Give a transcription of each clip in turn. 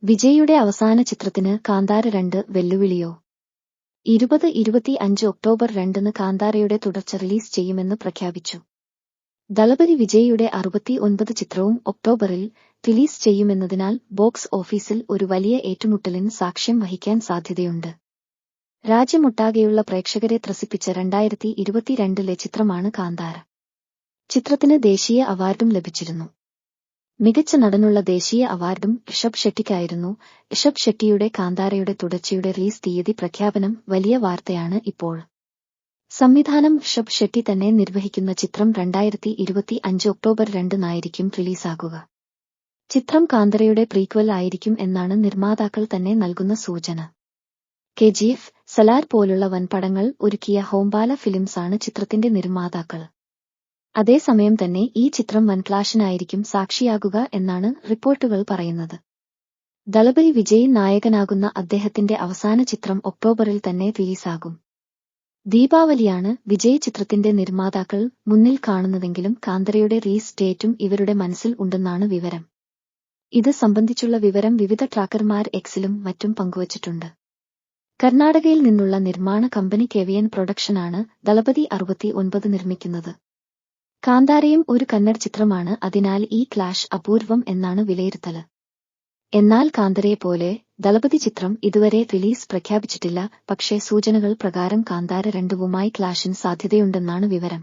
വിജയിയുടെ അവസാന ചിത്രത്തിന് കാന്താര 2 വെല്ലുവിളിയോ? 2025 ഒക്ടോബർ 2-ന് കാന്താരയുടെ തുടർച്ച റിലീസ് ചെയ്യുമെന്ന് പ്രഖ്യാപിച്ചു. ദളപതി വിജയിയുടെ 69 ചിത്രവും ഒക്ടോബറിൽ റിലീസ് ചെയ്യുമെന്നതിനാൽ ബോക്സ് ഓഫീസിൽ ഒരു വലിയ ഏറ്റുമുട്ടലിന് സാക്ഷ്യം വഹിക്കാൻ സാധ്യതയുണ്ട്. രാജ്യമൊട്ടാകെയുള്ള പ്രേക്ഷകരെ ത്രസിപ്പിച്ച 2022-ലെ ചിത്രമാണ് കാന്താര. ചിത്രത്തിന് ദേശീയ അവാർഡും ലഭിച്ചിരുന്നു. മികച്ച നടനുള്ള ദേശീയ അവാർഡും ഋഷഭ് ഷെട്ടിക്കായിരുന്നു. ഋഷഭ് ഷെട്ടിയുടെ കാന്താരയുടെ തുടർച്ചയുടെ റിലീസ് തീയതി പ്രഖ്യാപനം വലിയ വാർത്തയാണ് ഇപ്പോൾ. സംവിധാനം ഋഷഭ് ഷെട്ടി തന്നെ നിർവഹിക്കുന്ന ചിത്രം 2025 ഒക്ടോബർ 2-നായിരിക്കും റിലീസാകുക. ചിത്രം കാന്തരയുടെ പ്രീക്വൽ ആയിരിക്കും എന്നാണ് നിർമ്മാതാക്കൾ തന്നെ നൽകുന്ന സൂചന. KGF, സലാർ പോലുള്ള വൻപടങ്ങൾ ഒരുക്കിയ ഹോംബാല ഫിലിംസാണ് ചിത്രത്തിന്റെ നിർമ്മാതാക്കൾ. അതേസമയം തന്നെ ഈ ചിത്രം വൻ ക്ലാഷിനായിരിക്കും സാക്ഷിയാകുക എന്നാണ് റിപ്പോർട്ടുകൾ പറയുന്നത്. ദളപതി വിജയ് നായകനാകുന്ന അദ്ദേഹത്തിന്റെ അവസാന ചിത്രം ഒക്ടോബറിൽ തന്നെ റിലീസാകും. ദീപാവലിയാണ് വിജയ് ചിത്രത്തിന്റെ നിർമ്മാതാക്കൾ മുന്നിൽ കാണുന്നതെങ്കിലും കാന്തരയുടെ റിലീസ് ഡേറ്റും ഇവരുടെ മനസ്സിൽ ഉണ്ടെന്നാണ് വിവരം. ഇത് സംബന്ധിച്ചുള്ള വിവരം വിവിധ ട്രാക്കർമാർ എക്സിലും മറ്റും പങ്കുവച്ചിട്ടുണ്ട്. കർണാടകയിൽ നിന്നുള്ള നിർമ്മാണ കമ്പനി KVN പ്രൊഡക്ഷനാണ് ദളപതി 69 നിർമ്മിക്കുന്നത്. കാന്താരയും ഒരു കന്നഡ ചിത്രമാണ്, അതിനാൽ ഈ ക്ലാഷ് അപൂർവം എന്നാണ് വിലയിരുത്തല്. എന്നാൽ കാന്തരയെപ്പോലെ ദളപതി ചിത്രം ഇതുവരെ റിലീസ് പ്രഖ്യാപിച്ചിട്ടില്ല. പക്ഷേ സൂചനകൾ പ്രകാരം കാന്താര 2-വുമായി ക്ലാഷിന് സാധ്യതയുണ്ടെന്നാണ് വിവരം.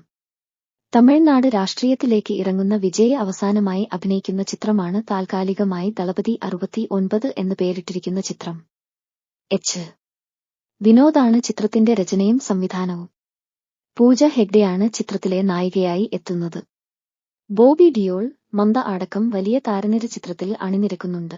തമിഴ്നാട് രാഷ്ട്രീയത്തിലേക്ക് ഇറങ്ങുന്ന വിജയ് അവസാനമായി അഭിനയിക്കുന്ന ചിത്രമാണ് താൽക്കാലികമായി ദളപതി 69 എന്ന് പേരിട്ടിരിക്കുന്ന ചിത്രം. വിനോദാണ് ചിത്രത്തിന്റെ രചനയും സംവിധാനവും. പൂജ ഹെഗ്ഡെയാണ് ചിത്രത്തിലെ നായികയായി എത്തുന്നത്. ബോബി ഡിയോൾ, മമത അടക്കം വലിയ താരനിര ചിത്രത്തിൽ അണിനിരക്കുന്നുണ്ട്.